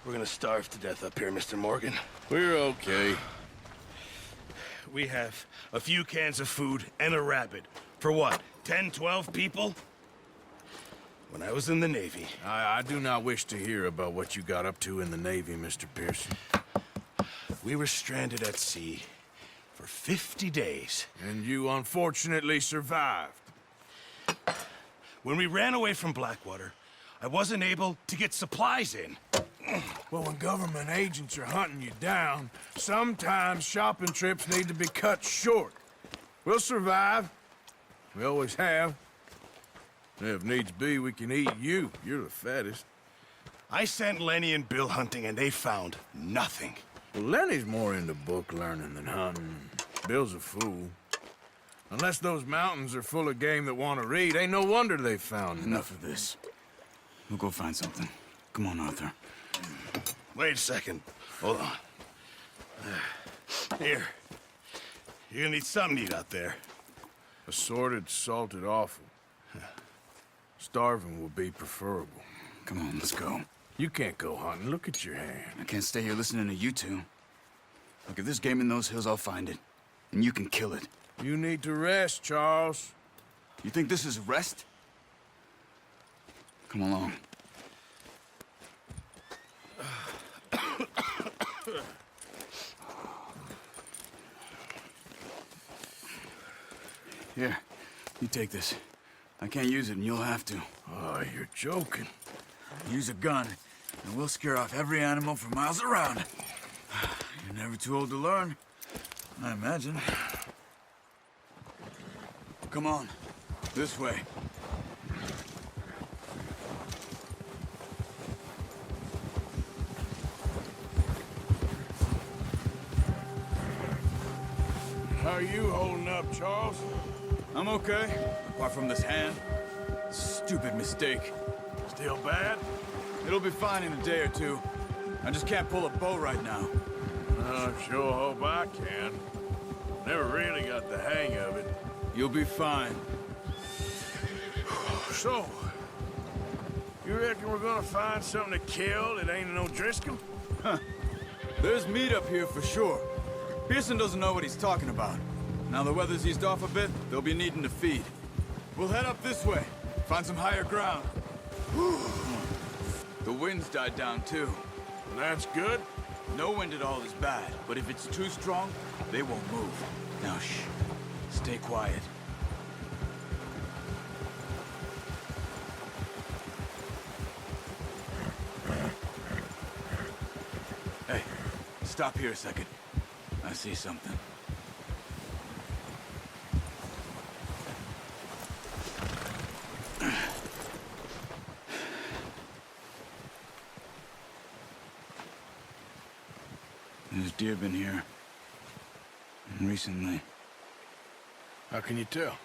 We're gonna starve to death up here, Mr. Morgan. We're okay. We have a few cans of food and a rabbit. For what, 10, 12 people? When I was in the Navy... I do not wish to hear about what you got up to in the Navy, Mr. Pearson. We were stranded at sea for 50 days. And you unfortunately survived. When we ran away from Blackwater, I wasn't able to get supplies in. Well, when government agents are hunting you down, sometimes shopping trips need to be cut short. We'll survive. We always have. And if needs be, we can eat you. You're the fattest. I sent Lenny and Bill hunting, and they found nothing. Well, Lenny's more into book learning than hunting. Bill's a fool. Unless those mountains are full of game that want to read, ain't no wonder they found Enough of this. We'll go find something. Come on, Arthur. Wait a second. Hold on. Here. You're gonna need something to eat out there. Assorted, salted offal. Starving will be preferable. Come on, let's go. You can't go hunting. Look at your hand. I can't stay here listening to you two. Look, if there's game in those hills, I'll find it. And you can kill it. You need to rest, Charles. You think this is rest? Come along. Here, you take this. I can't use it, and you'll have to. Oh, you're joking. Use a gun, and we'll scare off every animal for miles around. You're never too old to learn, I imagine. Come on, this way. How are you holding up, Charles? I'm okay, apart from this hand. Stupid mistake. Still bad? It'll be fine in a day or two. I just can't pull a bow right now. I sure hope I can. Never really got the hang of it. You'll be fine. So, you reckon we're gonna find something to kill that ain't no Driscoll? There's meat up here for sure. Pearson doesn't know what he's talking about. Now the weather's eased off a bit, they'll be needing to feed. We'll head up this way, find some higher ground. The wind's died down too. That's good. No wind at all is bad, but if it's too strong, they won't move. Now shh, stay quiet. Hey, stop here a second. I see something. There's deer been here. Recently. How can you tell?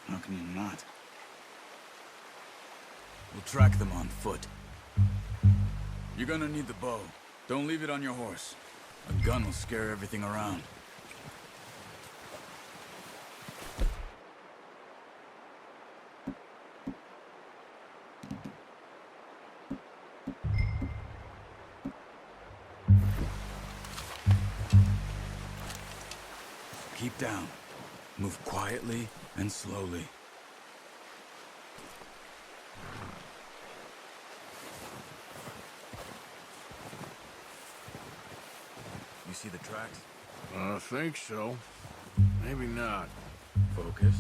How can you not? We'll track them on foot. You're gonna need the bow. Don't leave it on your horse. A gun will scare everything around. Keep down. Move quietly and slowly. You see the tracks? I think so. Maybe not. Focus.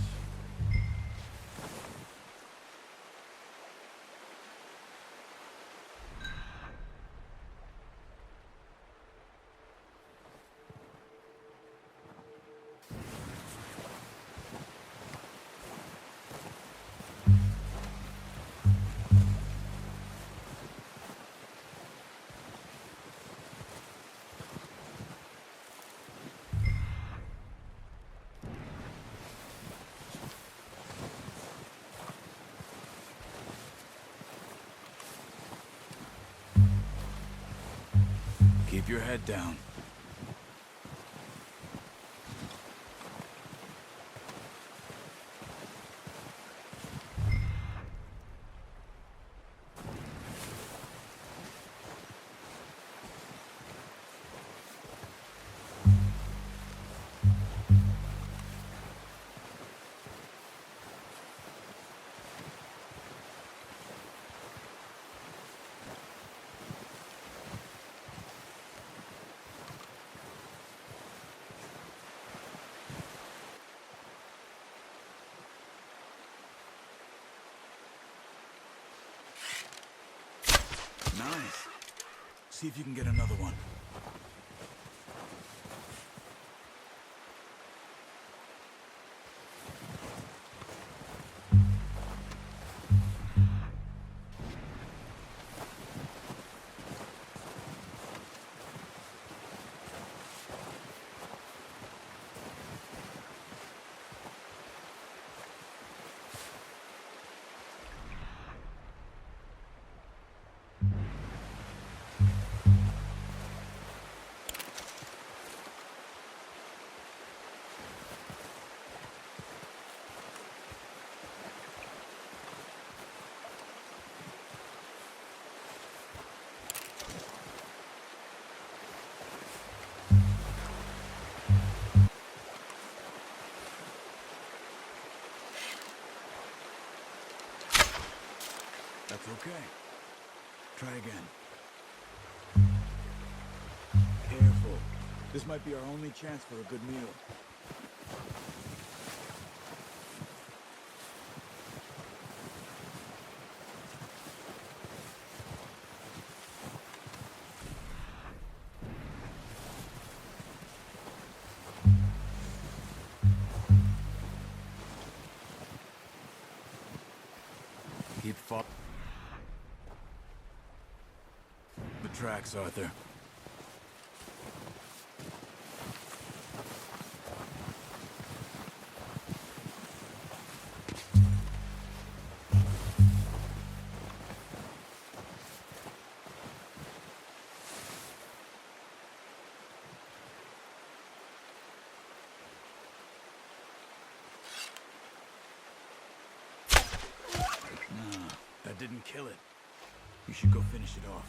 Keep your head down. Nice. See if you can get another one. That's okay. Try again. Careful. This might be our only chance for a good meal. Keep fo- The tracks, Arthur. No, that didn't kill it. You should go finish it off.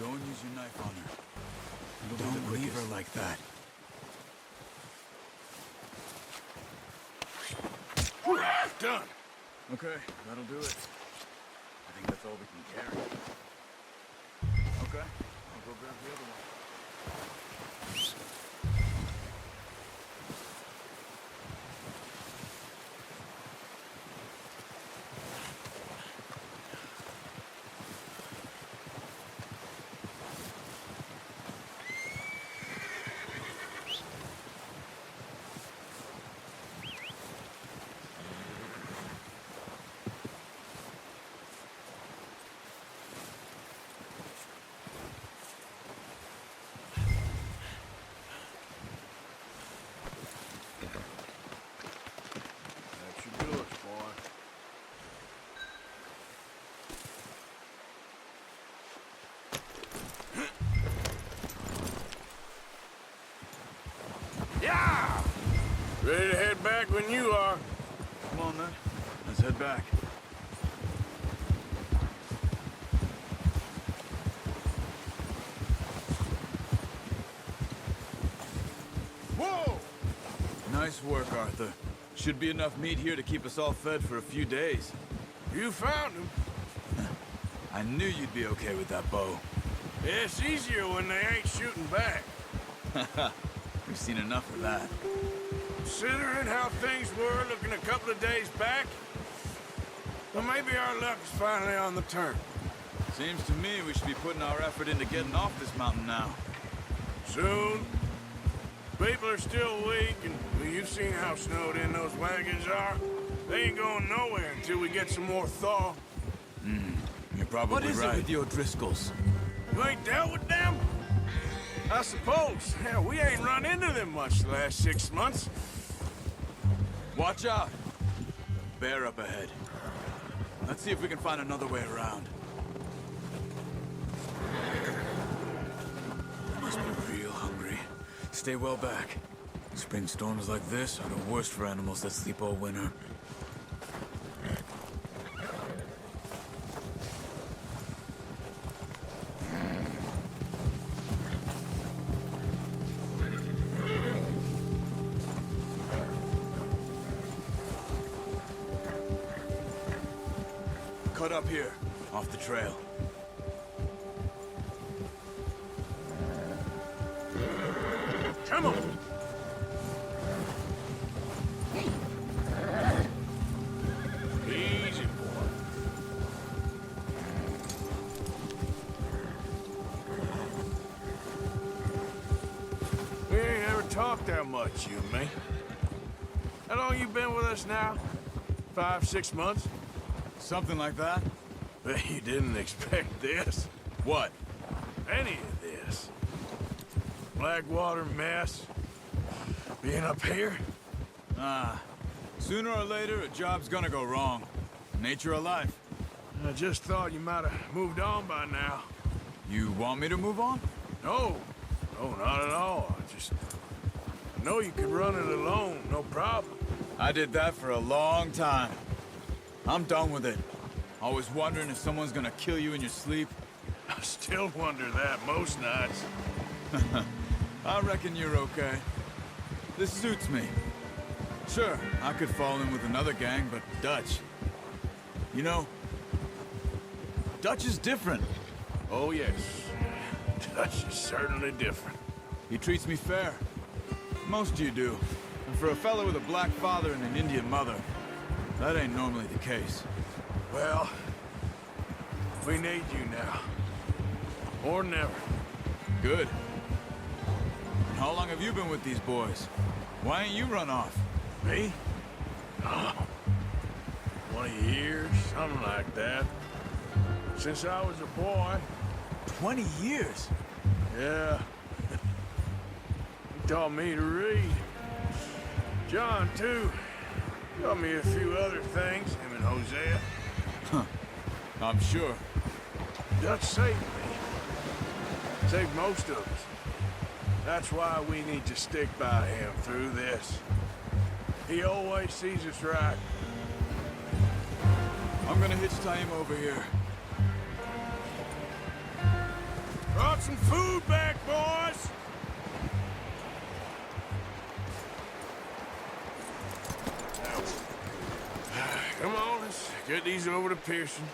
Go and use your knife on her. Don't leave her like that. Done. Okay, that'll do it. I think that's all we can carry. Okay, I'll go grab the other one. That should do it, boy. Yeah! Ready to head back when you are. Come on then, let's head back. Whoa! Nice work, Arthur. Should be enough meat here to keep us all fed for a few days. You found him. I knew you'd be okay with that bow. Yeah, it's easier when they ain't shooting back. We've seen enough of that. Considering how things were looking a couple of days back, well, maybe our luck's finally on the turn. Seems to me we should be putting our effort into getting off this mountain now. Soon. People are still weak, and well, you've seen how snowed in those wagons are. They ain't going nowhere until we get some more thaw. You're probably What is it right. with the O'Driscolls? You ain't dealt with them? I suppose. Hell, we ain't run into them much the last 6 months. Watch out! Bear up ahead. Let's see if we can find another way around. They must be real hungry. Stay well back. Spring storms like this are the worst for animals that sleep all winter. cut up here, off the trail. Come on. Easy, boy. We ain't ever talked that much, you and me. How long you been with us now? 5, 6 months? Something like that? Bet you didn't expect this. What? Any of this. Blackwater mess. Being up here? Sooner or later, a job's gonna go wrong. Nature of life. I just thought you might have moved on by now. You want me to move on? No. No, not at all. I know you could run it alone, no problem. I did that for a long time. I'm done with it. Always wondering if someone's gonna kill you in your sleep. I still wonder that most nights. I reckon you're okay. This suits me. Sure, I could fall in with another gang, but Dutch... You know, Dutch is different. Oh, yes. Dutch is certainly different. He treats me fair. Most of you do. And for a fellow with a black father and an Indian mother, that ain't normally the case. Well, we need you now. Or never. Good. And how long have you been with these boys? Why ain't you run off? Me? Oh, 20 years, something like that. Since I was a boy. 20 years? Yeah. He taught me to read. John, too. Taught me a few other things, him and Hosea. I'm sure. Dutch saved me. Saved most of us. That's why we need to stick by him through this. He always sees us right. I'm gonna hitch tie him over here. Brought some food back, boys! Come on, let's get these over to Pearson.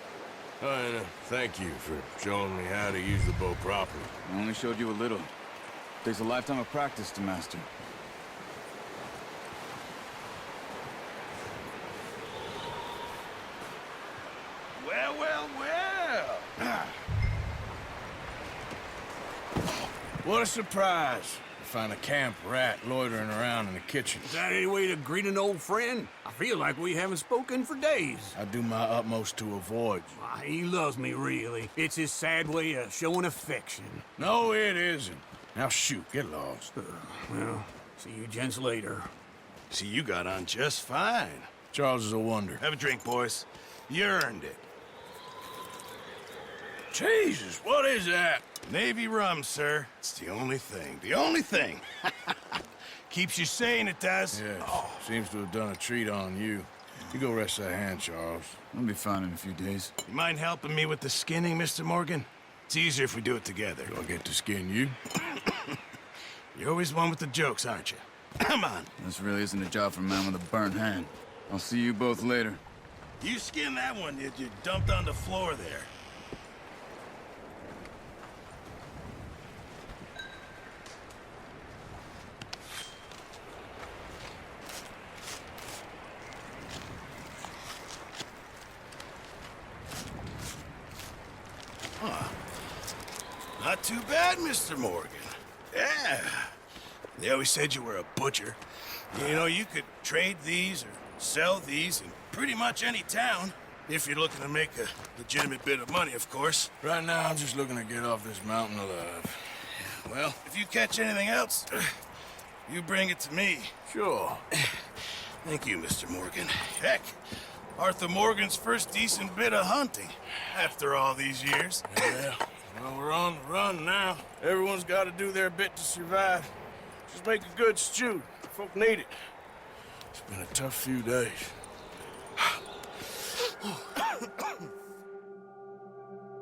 Oh, and thank you for showing me how to use the bow properly. I only showed you a little. Takes a lifetime of practice to master. Well, well, well! What a surprise. Find a camp rat loitering around in the kitchen. Is that any way to greet an old friend? I feel like we haven't spoken for days. I do my utmost to avoid you. Why, he loves me, really. It's his sad way of showing affection. No, it isn't. Now shoot, get lost. Well, see you gents later. See, you got on just fine. Charles is a wonder. Have a drink, boys. You earned it. Jesus, what is that? Navy rum, sir. It's the only thing. The only thing. Keeps you sane, it does. Yes, seems to have done a treat on you. You go rest that hand, Charles. I'll be fine in a few days. You mind helping me with the skinning, Mr. Morgan? It's easier if we do it together. Do I get to skin you? You're always one with the jokes, aren't you? Come on. This really isn't a job for a man with a burnt hand. I'll see you both later. You skinned that one you dumped on the floor there. Not too bad, Mr. Morgan. Yeah. They always said you were a butcher. You know, you could trade these or sell these in pretty much any town. If you're looking to make a legitimate bit of money, of course. Right now, I'm just looking to get off this mountain alive. Well, if you catch anything else, you bring it to me. Sure. Thank you, Mr. Morgan. Heck, Arthur Morgan's first decent bit of hunting after all these years. Yeah. Well, we're on the run now. Everyone's got to do their bit to survive. Just make a good stew. Folk need it. It's been a tough few days.